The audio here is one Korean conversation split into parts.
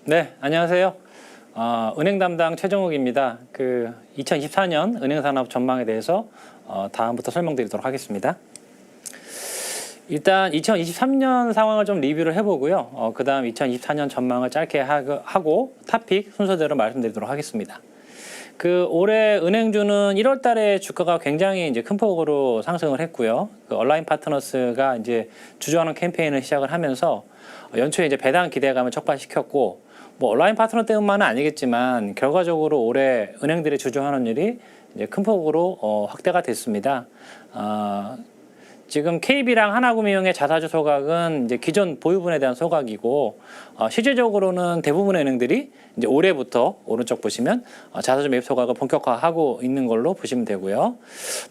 네, 안녕하세요. 은행 담당 최정욱입니다. 2024년 은행산업 전망에 대해서 다음부터 설명드리도록 하겠습니다. 일단 2023년 상황을 좀 리뷰를 해보고요. 그 다음 2024년 전망을 짧게 하고 토픽 순서대로 말씀드리도록 하겠습니다. 올해 은행주는 1월 달에 주가가 굉장히 이제 큰 폭으로 상승을 했고요. 온라인 파트너스가 이제 주저하는 캠페인을 시작을 하면서 연초에 이제 배당 기대감을 촉발시켰고, 온라인 파트너 때문만은 아니겠지만 결과적으로 올해 은행들의 주주 환원율이 이제 큰 폭으로 확대가 됐습니다. 지금 KB랑 하나금융의 자사주 소각은 이제 기존 보유분에 대한 소각이고, 실질적으로는 대부분의 은행들이 이제 올해부터 오른쪽 보시면 자사주 매입 소각을 본격화하고 있는 걸로 보시면 되고요.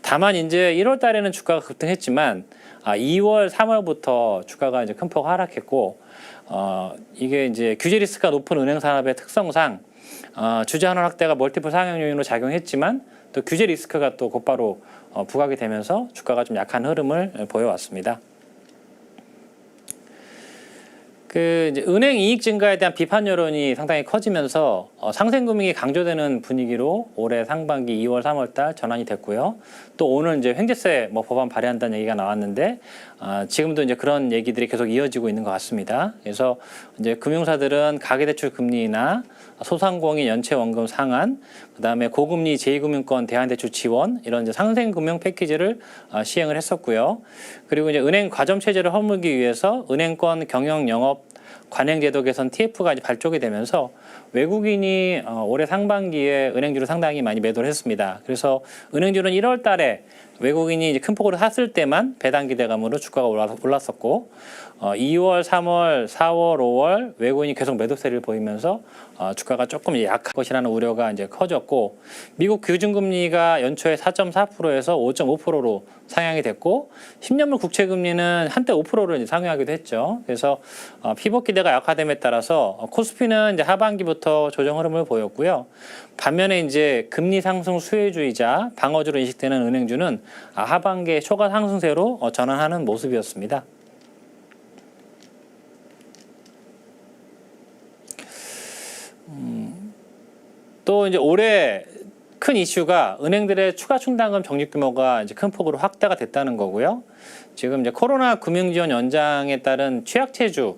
다만 이제 1월 달에는 주가가 급등했지만 2월, 3월부터 주가가 이제 큰 폭 하락했고, 이게 이제 규제 리스크가 높은 은행 산업의 특성상 주주 환원 확대가 멀티플 상향 요인으로 작용했지만 또 규제 리스크가 또 곧바로 부각이 되면서 주가가 좀 약한 흐름을 보여왔습니다. 이제 은행 이익 증가에 대한 비판 여론이 상당히 커지면서 상생금융이 강조되는 분위기로 올해 상반기 2월, 3월 달 전환이 됐고요. 또 오늘 이제 횡재세 법안 발의한다는 얘기가 나왔는데 지금도 이제 그런 얘기들이 계속 이어지고 있는 것 같습니다. 그래서 이제 금융사들은 가계대출 금리나 소상공인 연체 원금 상한, 그다음에 고금리 제2금융권 대안대출 지원 이런 이제 상생금융 패키지를 시행을 했었고요. 그리고 이제 은행 과점 체제를 허물기 위해서 은행권 경영 영업 관행제도 개선 TF가 이제 발족이 되면서 외국인이 올해 상반기에 은행주를 상당히 많이 매도를 했습니다. 그래서 은행주는 1월 달에 외국인이 이제 큰 폭으로 샀을 때만 배당 기대감으로 주가가 올랐었고, 2월, 3월, 4월, 5월 외국인이 계속 매도세를 보이면서 주가가 조금 약할 것이라는 우려가 이제 커졌고, 미국 기준금리가 연초에 4.4%에서 5.5%로 상향이 됐고, 10년물 국채금리는 한때 5%를 이제 상회하기도 했죠. 그래서 피봇 기대가 약화됨에 따라서 코스피는 이제 하반기부터 조정 흐름을 보였고요. 반면에 이제 금리 상승 수혜주의자 방어주로 인식되는 은행주는 하반기에 초과 상승세로 전환하는 모습이었습니다. 또 이제 올해 큰 이슈가 은행들의 추가 충당금 적립 규모가 이제 큰 폭으로 확대가 됐다는 거고요. 지금 이제 코로나 금융지원 연장에 따른 취약체주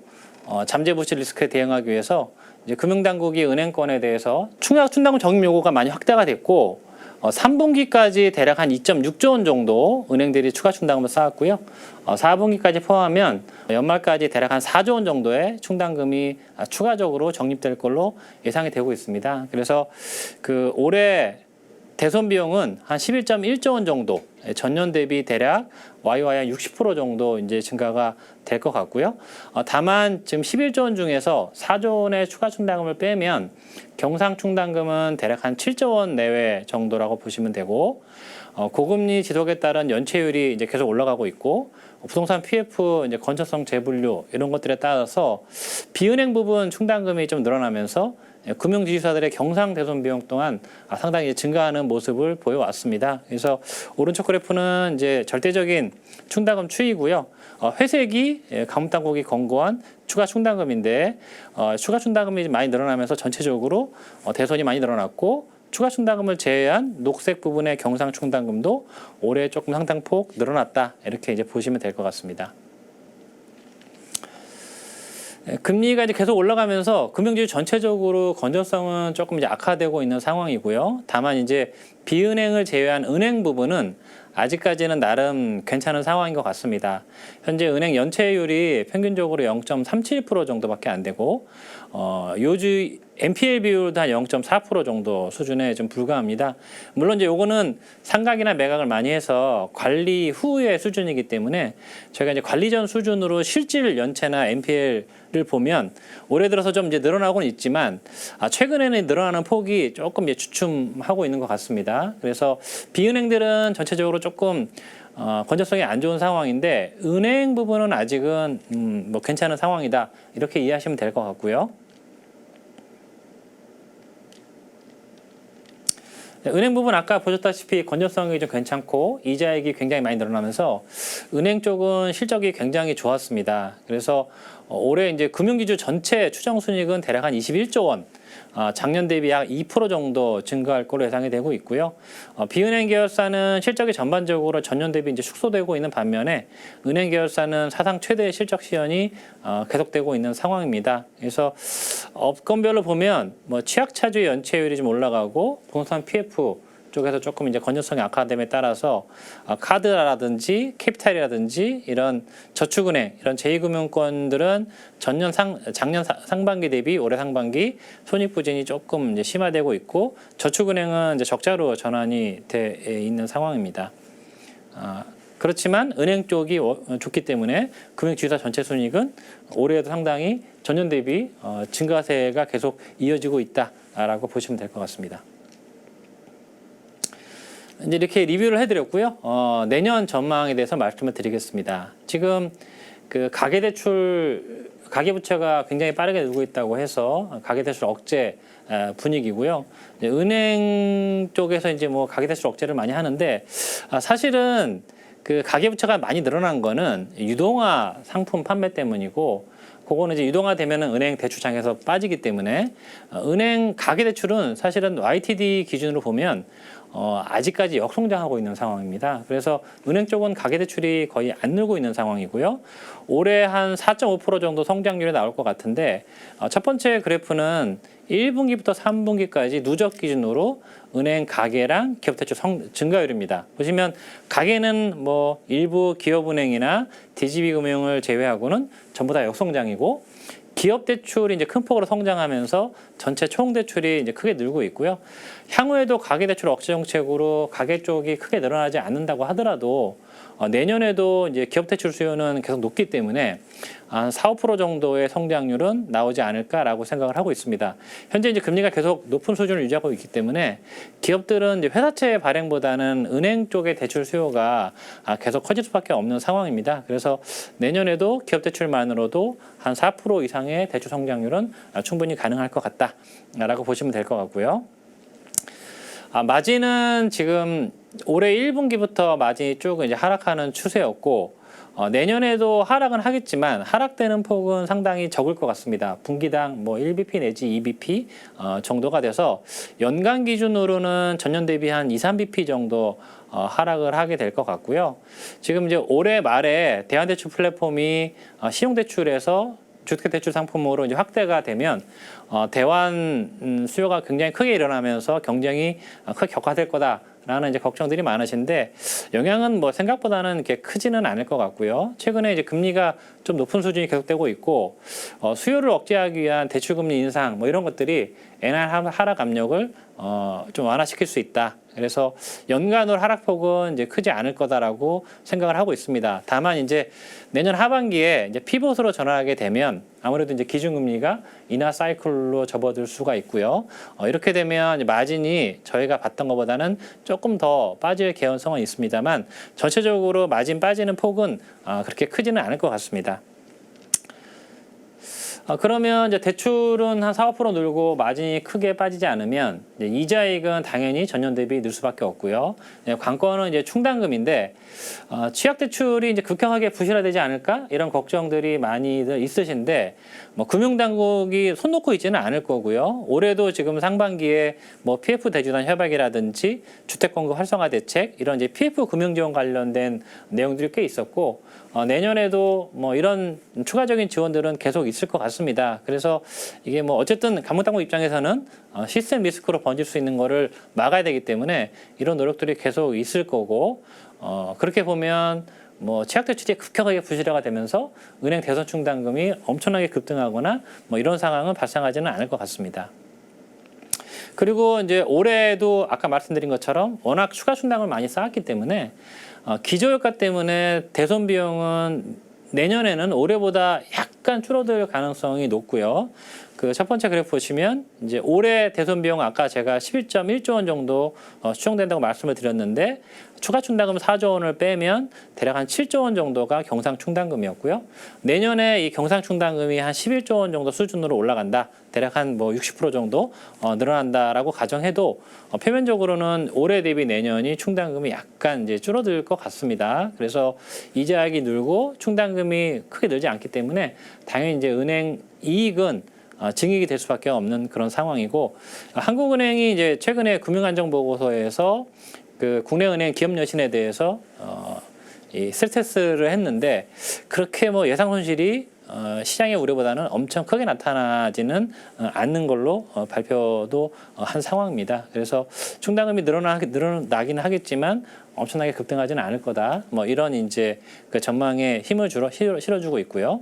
잠재 부실 리스크에 대응하기 위해서 이제 금융당국이 은행권에 대해서 추가 충당금 적립 요구가 많이 확대가 됐고, 3분기까지 대략 한 2.6조 원 정도 은행들이 추가 충당금을 쌓았고요. 4분기까지 포함하면 연말까지 대략 한 4조 원 정도의 충당금이 추가적으로 적립될 걸로 예상이 되고 있습니다. 그래서 올해 대손 비용은 한 11.1조 원 정도, 전년 대비 대략 YOY 한 60% 정도 이제 증가가 될 것 같고요. 다만 지금 11조 원 중에서 4조 원의 추가 충당금을 빼면 경상 충당금은 대략 한 7조 원 내외 정도라고 보시면 되고, 고금리 지속에 따른 연체율이 이제 계속 올라가고 있고, 부동산 PF, 이제 건설성 재분류 이런 것들에 따라서 비은행 부분 충당금이 좀 늘어나면서 금융지주사들의 경상대손 비용 또한 상당히 증가하는 모습을 보여왔습니다. 그래서 오른쪽 그래프는 이제 절대적인 충당금 추이고요. 회색이 감독당국이 권고한 추가 충당금인데, 추가 충당금이 많이 늘어나면서 전체적으로 대손이 많이 늘어났고, 추가 충당금을 제외한 녹색 부분의 경상 충당금도 올해 조금 상당폭 늘어났다, 이렇게 이제 보시면 될 것 같습니다. 금리가 이제 계속 올라가면서 금융지주 전체적으로 건전성은 조금 이제 악화되고 있는 상황이고요. 다만 이제 비은행을 제외한 은행 부분은 아직까지는 나름 괜찮은 상황인 것 같습니다. 현재 은행 연체율이 평균적으로 0.37% 정도밖에 안 되고, 요주 NPL 비율도 한 0.4% 정도 수준에 좀 불과합니다. 물론 이제 요거는 상각이나 매각을 많이 해서 관리 후의 수준이기 때문에 저희가 이제 관리 전 수준으로 실질 연체나 NPL을 보면 올해 들어서 좀 이제 늘어나고는 있지만 최근에는 늘어나는 폭이 조금 이제 주춤하고 있는 것 같습니다. 그래서 비은행들은 전체적으로 조금 건전성이 안 좋은 상황인데, 은행 부분은 아직은 뭐 괜찮은 상황이다, 이렇게 이해하시면 될 것 같고요. 은행 부분 아까 보셨다시피 건전성이 좀 괜찮고 이자액이 굉장히 많이 늘어나면서 은행 쪽은 실적이 굉장히 좋았습니다. 그래서 올해 이제 금융기주 전체 추정 순이익은 대략 한 21조 원, 작년 대비 약 2% 정도 증가할 것으로 예상이 되고 있고요. 비은행 계열사는 실적이 전반적으로 전년 대비 이제 축소되고 있는 반면에 은행 계열사는 사상 최대의 실적 시현이 계속되고 있는 상황입니다. 그래서 업권별로 보면 뭐 취약차주 연체율이 좀 올라가고 부동산 PF 쪽에서 조금 이제 건전성이 악화됨에 따라서 카드라든지 캐피탈이라든지 이런 저축은행 이런 제2금융권들은 작년 상반기 대비 올해 상반기 손익 부진이 조금 이제 심화되고 있고 저축은행은 이제 적자로 전환이 돼 있는 상황입니다. 그렇지만 은행 쪽이 좋기 때문에 금융지주사 전체 순이익은 올해도 상당히 전년 대비 증가세가 계속 이어지고 있다라고 보시면 될 것 같습니다. 이제 이렇게 리뷰를 해드렸고요. 내년 전망에 대해서 말씀을 드리겠습니다. 지금 그 가계부채가 굉장히 빠르게 늘고 있다고 해서 가계대출 억제 분위기고요. 이제 은행 쪽에서 이제 뭐 가계대출 억제를 많이 하는데 사실은 그 가계부채가 많이 늘어난 거는 유동화 상품 판매 때문이고. 그거는 이제 유동화되면은 은행 대출창에서 빠지기 때문에 은행 가계대출은 사실은 YTD 기준으로 보면 아직까지 역성장하고 있는 상황입니다. 그래서 은행 쪽은 가계대출이 거의 안 늘고 있는 상황이고요. 올해 한 4.5% 정도 성장률이 나올 것 같은데 첫 번째 그래프는 1분기부터 3분기까지 누적 기준으로 은행 가계랑 기업대출 증가율입니다. 보시면 가계는 뭐 일부 기업은행이나 DGB금융을 제외하고는 전부 다 역성장이고 기업대출이 이제 큰 폭으로 성장하면서 전체 총대출이 이제 크게 늘고 있고요. 향후에도 가계대출 억제 정책으로 가계 쪽이 크게 늘어나지 않는다고 하더라도 내년에도 이제 기업대출 수요는 계속 높기 때문에 한 4~5% 정도의 성장률은 나오지 않을까라고 생각을 하고 있습니다. 현재 이제 금리가 계속 높은 수준을 유지하고 있기 때문에 기업들은 이제 회사채 발행보다는 은행 쪽의 대출 수요가 계속 커질 수밖에 없는 상황입니다. 그래서 내년에도 기업대출만으로도 한 4% 이상의 대출 성장률은 충분히 가능할 것 같다라고 보시면 될 것 같고요. 마진은 지금 올해 1분기부터 마진이 쭉 이제 하락하는 추세였고 내년에도 하락은 하겠지만 하락되는 폭은 상당히 적을 것 같습니다. 분기당 뭐 1bp 내지 2bp 정도가 돼서 연간 기준으로는 전년 대비 한 2~3bp 정도 하락을 하게 될 것 같고요. 지금 이제 올해 말에 대환대출 플랫폼이 신용대출에서 주택대출 상품으로 이제 확대가 되면 대환 수요가 굉장히 크게 일어나면서 경쟁이 크게 격화될 거다라는 이제 걱정들이 많으신데 영향은 뭐 생각보다는 이렇게 크지는 않을 것 같고요. 최근에 이제 금리가 좀 높은 수준이 계속되고 있고 수요를 억제하기 위한 대출금리 인상 뭐 이런 것들이 엔화 하락 압력을 좀 완화시킬 수 있다. 그래서 연간으로 하락폭은 이제 크지 않을 거다라고 생각을 하고 있습니다. 다만 이제 내년 하반기에 이제 피봇으로 전환하게 되면 아무래도 이제 기준금리가 인하 사이클로 접어들 수가 있고요. 이렇게 되면 이제 마진이 저희가 봤던 것보다는 조금 더 빠질 개연성은 있습니다만 전체적으로 마진 빠지는 폭은 그렇게 크지는 않을 것 같습니다. 그러면 이제 대출은 한 4~5% 늘고 마진이 크게 빠지지 않으면 이제 이자익은 당연히 전년 대비 늘 수밖에 없고요. 관건은 이제 충당금인데 취약대출이 이제 급격하게 부실화되지 않을까 이런 걱정들이 많이들 있으신데 뭐 금융당국이 손 놓고 있지는 않을 거고요. 올해도 지금 상반기에 뭐 PF 대주단 협약이라든지 주택공급 활성화 대책 이런 이제 PF 금융지원 관련된 내용들이 꽤 있었고 내년에도 뭐 이런 추가적인 지원들은 계속 있을 것 같습니다. 그래서 이게 뭐 어쨌든 감독당국 입장에서는 시스템 리스크로 번질 수 있는 거를 막아야 되기 때문에 이런 노력들이 계속 있을 거고 그렇게 보면 뭐 취약대출이 급격하게 부실화가 되면서 은행 대손 충당금이 엄청나게 급등하거나 뭐 이런 상황은 발생하지는 않을 것 같습니다. 그리고 이제 올해도 아까 말씀드린 것처럼 워낙 추가 충당을 많이 쌓았기 때문에 기저효과 때문에 대손 비용은 내년에는 올해보다 약간 줄어들 가능성이 높고요. 그 첫 번째 그래프 보시면 이제 올해 대손 비용 아까 제가 11.1조 원 정도 추정된다고 말씀을 드렸는데 추가 충당금 4조 원을 빼면 대략 한 7조 원 정도가 경상 충당금이었고요. 내년에 이 경상 충당금이 한 11조 원 정도 수준으로 올라간다. 대략 한 뭐 60% 정도 늘어난다라고 가정해도 표면적으로는 올해 대비 내년이 충당금이 약간 이제 줄어들 것 같습니다. 그래서 이자액이 늘고 충당금이 크게 늘지 않기 때문에 당연히 이제 은행 이익은 증액이 될 수밖에 없는 그런 상황이고, 한국은행이 이제 최근에 금융안정보고서에서 그 국내 은행 기업 여신에 대해서 이 스트레스를 했는데 그렇게 뭐 예상 손실이 시장의 우려보다는 엄청 크게 나타나지는 않는 걸로 발표도 한 상황입니다. 그래서 충당금이 늘어나기는 하겠지만 엄청나게 급등하지는 않을 거다. 뭐 이런 이제 그 전망에 힘을 실어주고 있고요.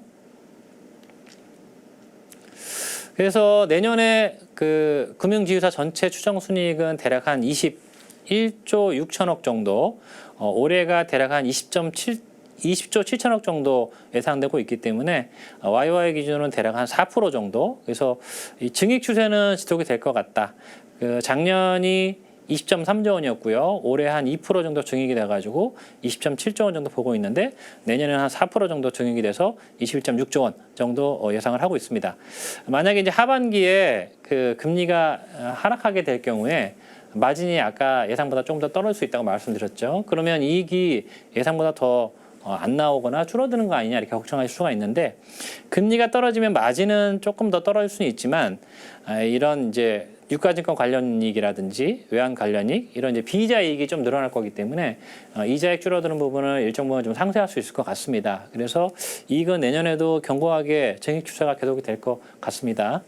그래서 내년에 그 금융지주사 전체 추정 순이익은 대략 한 21조 6천억 정도, 올해가 대략 한 20조 7천억 정도 예상되고 있기 때문에 YY 기준으로는 대략 한 4% 정도. 그래서 이 증액 추세는 지속이 될 것 같다. 그 작년이 20.3조 원이었고요. 올해 한 2% 정도 증액이 돼가지고 20.7조 원 정도 보고 있는데 내년에는 한 4% 정도 증액이 돼서 21.6조 원 정도 예상을 하고 있습니다. 만약에 이제 하반기에 그 금리가 하락하게 될 경우에 마진이 아까 예상보다 조금 더 떨어질 수 있다고 말씀드렸죠. 그러면 이익이 예상보다 더 안 나오거나 줄어드는 거 아니냐 이렇게 걱정하실 수가 있는데, 금리가 떨어지면 마진은 조금 더 떨어질 수는 있지만 이런 이제 유가증권 관련 이익이라든지 외환 관련 이익, 이런 이제 비이자 이익이 좀 늘어날 거기 때문에 이자액 줄어드는 부분을 일정 부분 좀 상쇄할 수 있을 것 같습니다. 그래서 이익은 내년에도 견고하게 증액 추세가 계속이 될 것 같습니다.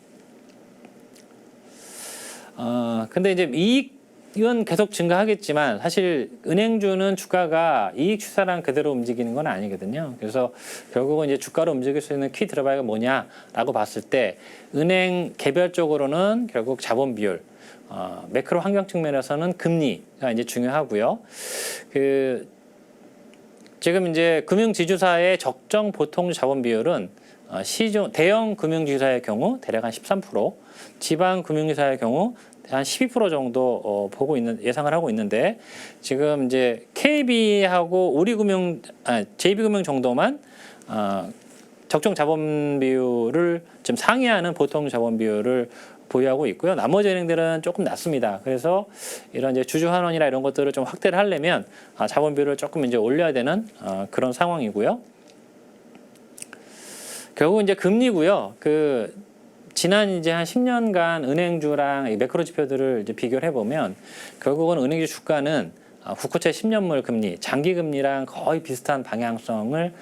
근데 이제 이익은 계속 증가하겠지만 사실 은행주는 주가가 이익 추세랑 그대로 움직이는 건 아니거든요. 그래서 결국은 이제 주가로 움직일 수 있는 키 드라이버가 뭐냐라고 봤을 때 은행 개별적으로는 결국 자본 비율, 매크로 환경 측면에서는 금리가 이제 중요하고요. 그 지금 이제 금융지주사의 적정 보통 자본 비율은 시중 대형 금융지주사의 경우 대략 한 13%, 지방 금융지주사의 경우 한 12% 정도 예상을 하고 있는데, 지금 이제 KB하고 JB금융 정도만 적정 자본 비율을 좀 상회하는 보통 자본 비율을 보유하고 있고요. 나머지 은행들은 조금 낮습니다. 그래서 이런 이제 주주환원이나 이런 것들을 좀 확대를 하려면 자본 비율을 조금 이제 올려야 되는 그런 상황이고요. 결국 이제 금리고요. 지난 이제 한 10년간 은행주랑 이 매크로 지표들을 이제 비교를 해보면 결국은 은행주 주가는 국고채 10년물 금리, 장기 금리랑 거의 비슷한 방향성을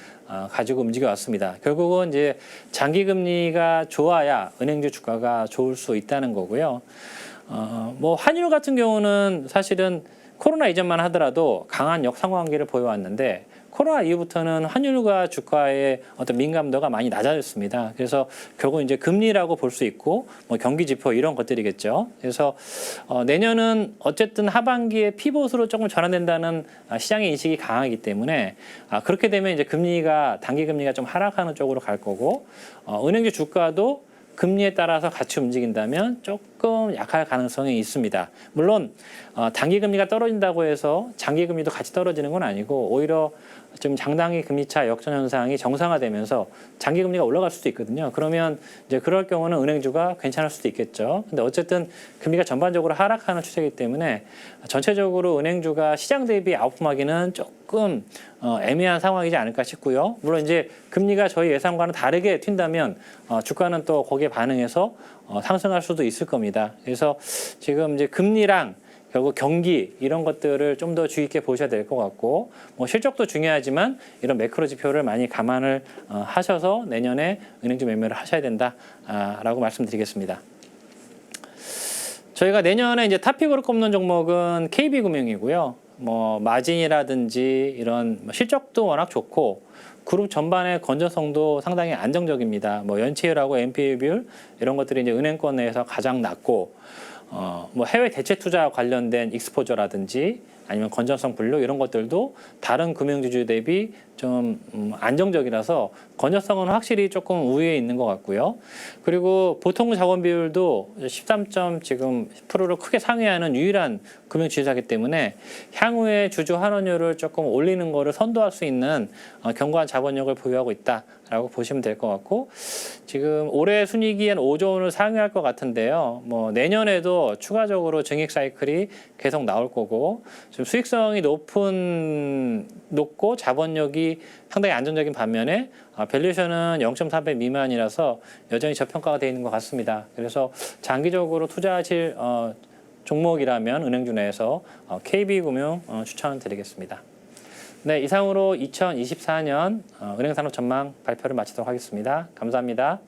가지고 움직여 왔습니다. 결국은 이제 장기 금리가 좋아야 은행주 주가가 좋을 수 있다는 거고요. 뭐 환율 같은 경우는 사실은 코로나 이전만 하더라도 강한 역상관계를 보여왔는데 코로나 이후부터는 환율과 주가의 어떤 민감도가 많이 낮아졌습니다. 그래서 결국 이제 금리라고 볼 수 있고 뭐 경기 지표 이런 것들이겠죠. 그래서 내년은 어쨌든 하반기에 피봇으로 조금 전환된다는 시장의 인식이 강하기 때문에 그렇게 되면 이제 단기 금리가 좀 하락하는 쪽으로 갈 거고, 은행주 주가도 금리에 따라서 같이 움직인다면 조금 약할 가능성이 있습니다. 물론 단기 금리가 떨어진다고 해서 장기 금리도 같이 떨어지는 건 아니고 오히려 지금 장단기 금리차 역전 현상이 정상화되면서 장기 금리가 올라갈 수도 있거든요. 그러면 이제 그럴 경우는 은행주가 괜찮을 수도 있겠죠. 근데 어쨌든 금리가 전반적으로 하락하는 추세이기 때문에 전체적으로 은행주가 시장 대비 아웃폼하기는 조금 애매한 상황이지 않을까 싶고요. 물론 이제 금리가 저희 예상과는 다르게 튄다면 주가는 또 거기에 반응해서 상승할 수도 있을 겁니다. 그래서 지금 이제 금리랑 결국 경기 이런 것들을 좀 더 주의 있게 보셔야 될 것 같고, 뭐 실적도 중요하지만 이런 매크로 지표를 많이 감안을 하셔서 내년에 은행주 매매를 하셔야 된다라고 말씀드리겠습니다. 저희가 내년에 이제 탑픽으로 꼽는 종목은 KB금융이고요. 뭐 마진이라든지 이런 실적도 워낙 좋고 그룹 전반의 건전성도 상당히 안정적입니다. 뭐 연체율하고 NPL 비율 이런 것들이 이제 은행권 내에서 가장 낮고, 뭐 해외 대체 투자 관련된 익스포저라든지 아니면 건전성 분류 이런 것들도 다른 금융주주 대비 좀 안정적이라서 건전성은 확실히 조금 우위에 있는 것 같고요. 그리고 보통 자본 비율도 13%를 크게 상회하는 유일한 금융주주사기 때문에 향후에 주주 환원율을 조금 올리는 거를 선도할 수 있는 견고한 자본력을 보유하고 있다라고 보시면 될 것 같고, 지금 올해 순이익이 한 5조 원을 상회할 것 같은데요. 뭐 내년에도 추가적으로 증액 사이클이 계속 나올 거고, 좀 수익성이 높고 자본력이 상당히 안정적인 반면에 밸류에이션은 0.4배 미만이라서 여전히 저평가가 되어 있는 것 같습니다. 그래서 장기적으로 투자하실 종목이라면 은행주 내에서 KB금융 추천을 드리겠습니다. 네, 이상으로 2024년 은행산업 전망 발표를 마치도록 하겠습니다. 감사합니다.